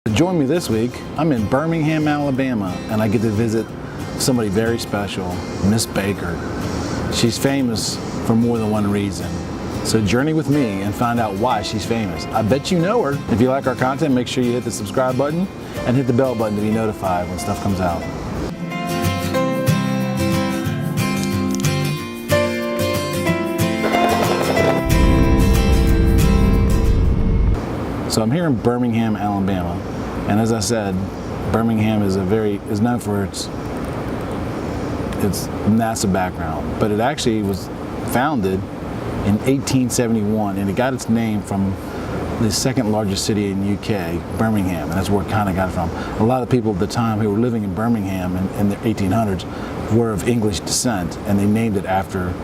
Join me this week. I'm in Birmingham, Alabama, and I get to visit somebody very special, Miss Baker. She's famous for more than one reason. So journey with me and find out why she's famous. I bet you know her. If you like our content, make sure you hit the subscribe button and hit the bell button to be notified when stuff comes out. So I'm here in Birmingham, Alabama, and as I said, Birmingham is known for its NASA background, but it actually was founded in 1871, and it got its name from the second largest city in the UK, Birmingham, and that's where it kind of got it from. A lot of people at the time who were living in Birmingham in the 1800s were of English descent, and they named it after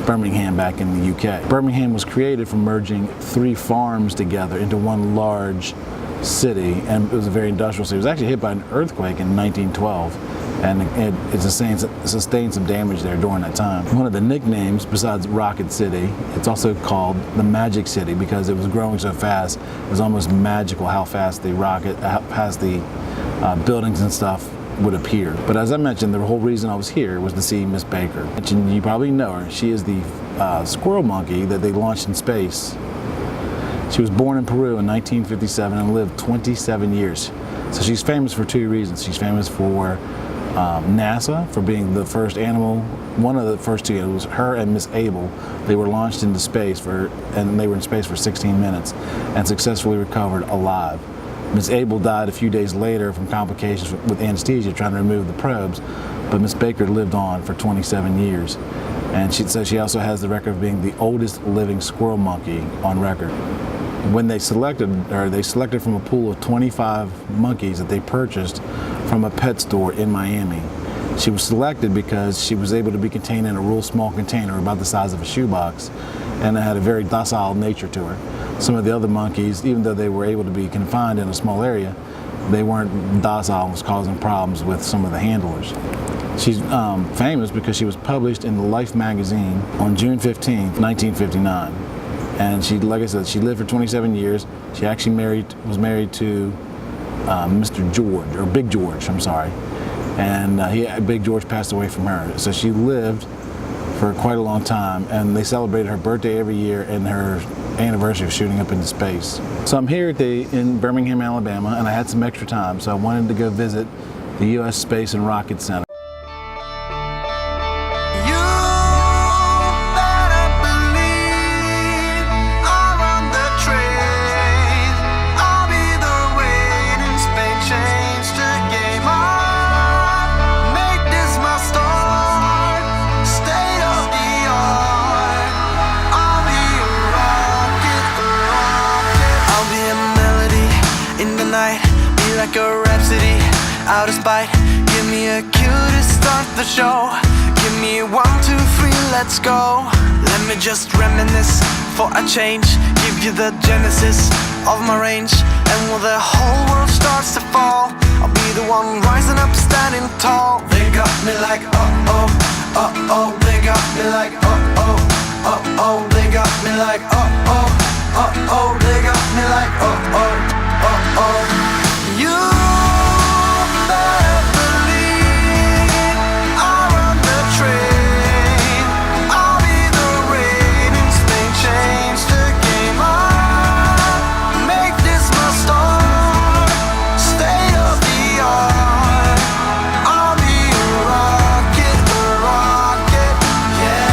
Birmingham back in the UK. Birmingham was created from merging three farms together into one large city, and it was a very industrial city. It was actually hit by an earthquake in 1912, and it sustained some damage there during that time. One of the nicknames, besides Rocket City, it's also called the Magic City because it was growing so fast. It was almost magical how fast the buildings and stuff would appear. But as I mentioned, the whole reason I was here was to see Miss Baker. And you probably know her. She is the squirrel monkey that they launched in space. She was born in Peru in 1957 and lived 27 years. So she's famous for two reasons. She's famous for NASA, for being the first animal, one of the first two. It was her and Miss Able. They were launched into space and they were in space for 16 minutes and successfully recovered alive. Miss Able died a few days later from complications with anesthesia trying to remove the probes, but Miss Baker lived on for 27 years. And she also has the record of being the oldest living squirrel monkey on record. When they selected her, they selected from a pool of 25 monkeys that they purchased from a pet store in Miami. She was selected because she was able to be contained in a real small container about the size of a shoebox, and it had a very docile nature to her. Some of the other monkeys, even though they were able to be confined in a small area, they weren't docile and was causing problems with some of the handlers. She's famous because she was published in the Life magazine on June 15th, 1959. And she, like I said, she lived for 27 years. She actually was married to Mr. George, or Big George, I'm sorry. And Big George passed away from her. So she lived for quite a long time, and they celebrated her birthday every year and her anniversary of shooting up into space. So I'm here in Birmingham, Alabama, and I had some extra time, so I wanted to go visit the U.S. Space and Rocket Center. Like a rhapsody, out of spite. Give me a cue to start the show. Give me 1, 2, 3, let's go. Let me just reminisce for a change. Give you the genesis of my range. And when the whole world starts to fall, I'll be the one rising up, standing tall. They got me like uh-oh, uh-oh. They got me like uh-oh, uh-oh. They got me like uh-oh, uh-oh. They got me like uh-oh, uh-oh. You better believe I'll run the train. I'll be the rain in Spain, change the game up. Make this my start, state of the art. I'll be a rocket, yeah.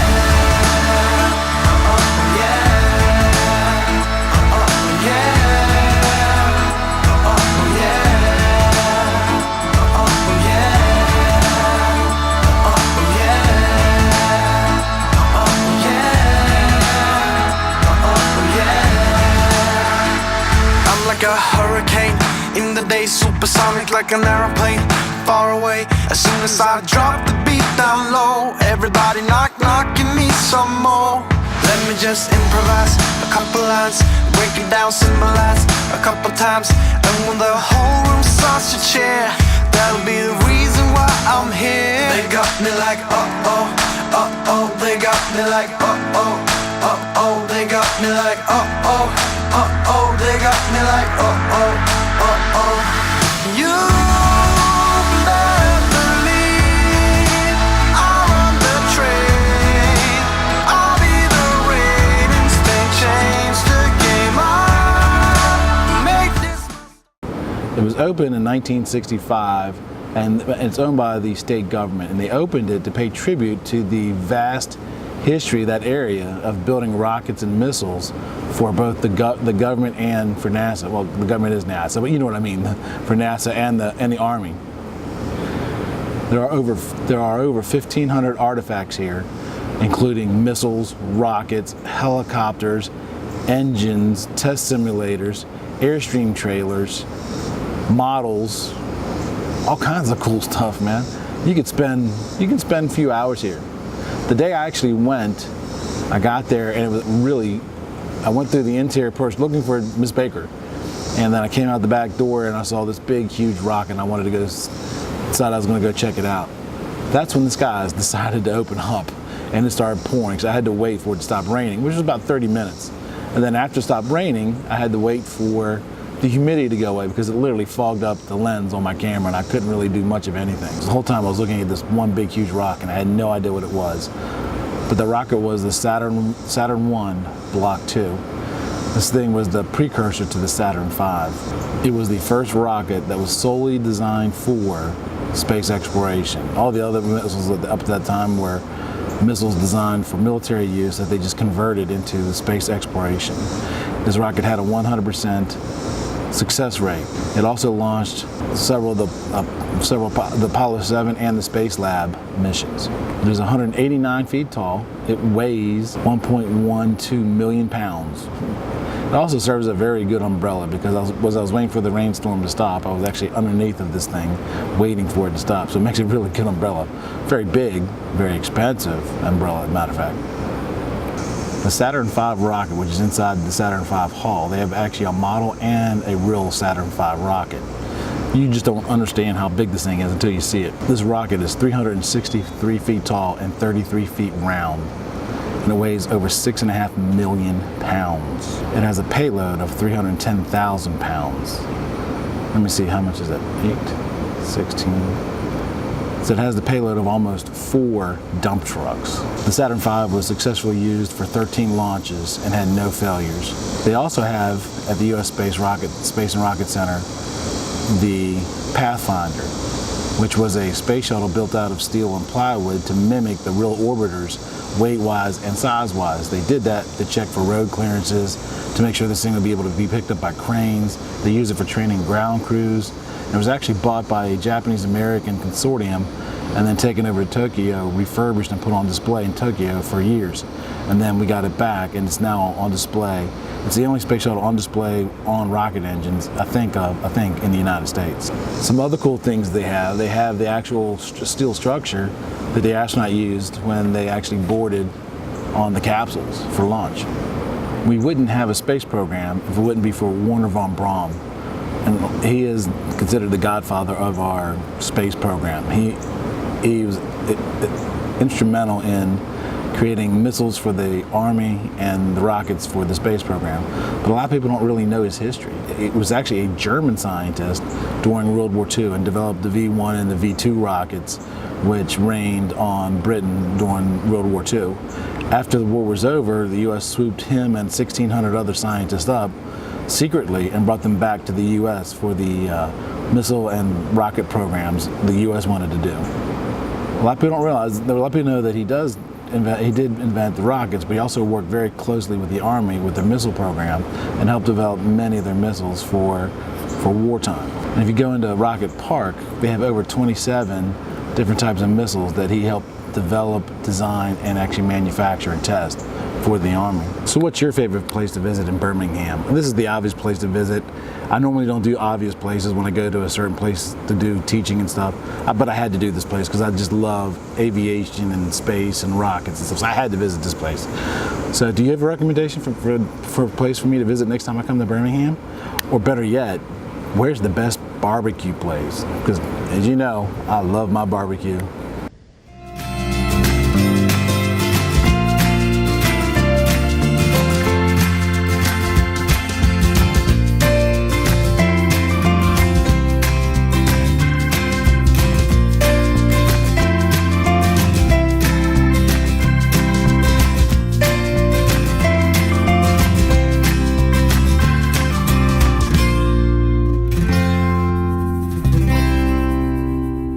Like a hurricane in the day, supersonic like an aeroplane, far away. As soon as I drop the beat down low, everybody knocking me some more. Let me just improvise a couple lines, break it down, symbolize a couple times. And when the whole room starts to cheer, that'll be the reason why I'm here. They got me like uh-oh, uh-oh. They got me like uh-oh, uh-oh. They got me like uh-oh, uh-oh. They got me like uh-oh, uh-oh. You better believe I'm on the train. I'll be the rain and Spain, change the game up. Make this. It was opened in 1965, and it's owned by the state government, and they opened it to pay tribute to the vast history of that area of building rockets and missiles for both the government and for NASA. Well, the government is NASA, but you know what I mean, for NASA and the Army. There are over 1,500 artifacts here, including missiles, rockets, helicopters, engines, test simulators, Airstream trailers, models, all kinds of cool stuff, man. You can spend a few hours here. The day I actually went, I got there and it was really, I went through the interior first looking for Miss Baker, and then I came out the back door and I saw this big, huge rock, and I wanted to decided I was going to go check it out. That's when the skies decided to open up and it started pouring, so I had to wait for it to stop raining, which was about 30 minutes. And then after it stopped raining, I had to wait for the humidity to go away because it literally fogged up the lens on my camera and I couldn't really do much of anything. The whole time I was looking at this one big huge rock and I had no idea what it was. But the rocket was the Saturn I Block 2. This thing was the precursor to the Saturn V. It was the first rocket that was solely designed for space exploration. All the other missiles up to that time were missiles designed for military use that they just converted into space exploration. This rocket had a 100% success rate. It also launched several of the Apollo 7 and the Space Lab missions. It is 189 feet tall. It weighs 1.12 million pounds. It also serves as a very good umbrella because as I was waiting for the rainstorm to stop, I was actually underneath of this thing waiting for it to stop. So it makes it a really good umbrella. Very big, very expensive umbrella, as a matter of fact. The Saturn V rocket, which is inside the Saturn V hull, they have actually a model and a real Saturn V rocket. You just don't understand how big this thing is until you see it. This rocket is 363 feet tall and 33 feet round, and it weighs over 6.5 million pounds. It has a payload of 310,000 pounds. Let me see, how much is that? 8, 16. So it has the payload of almost 4 dump trucks. The Saturn V was successfully used for 13 launches and had no failures. They also have, at the U.S. Space and Rocket Center, the Pathfinder, which was a space shuttle built out of steel and plywood to mimic the real orbiters weight-wise and size-wise. They did that to check for road clearances, to make sure this thing would be able to be picked up by cranes. They use it for training ground crews. It was actually bought by a Japanese-American consortium and then taken over to Tokyo, refurbished and put on display in Tokyo for years. And then we got it back and it's now on display. It's the only space shuttle on display on rocket engines, I think, in the United States. Some other cool things they have the actual steel structure that the astronaut used when they actually boarded on the capsules for launch. We wouldn't have a space program if it wouldn't be for Wernher von Braun. And he is considered the godfather of our space program. He was instrumental in creating missiles for the Army and the rockets for the space program. But a lot of people don't really know his history. It was actually a German scientist during World War II and developed the V1 and the V2 rockets, which rained on Britain during World War II. After the war was over, the U.S. swooped him and 1,600 other scientists up secretly and brought them back to the U.S. for the missile and rocket programs the U.S. wanted to do. A lot of people don't realize, a lot of people know that he did invent the rockets, but he also worked very closely with the Army with their missile program and helped develop many of their missiles for wartime. And if you go into Rocket Park, they have over 27 different types of missiles that he helped develop, design, and actually manufacture and test for the Army. So what's your favorite place to visit in Birmingham? And this is the obvious place to visit. I normally don't do obvious places when I go to a certain place to do teaching and stuff, but I had to do this place because I just love aviation and space and rockets and stuff, so I had to visit this place. So do you have a recommendation for a place for me to visit next time I come to Birmingham? Or better yet, where's the best barbecue place? Because as you know, I love my barbecue.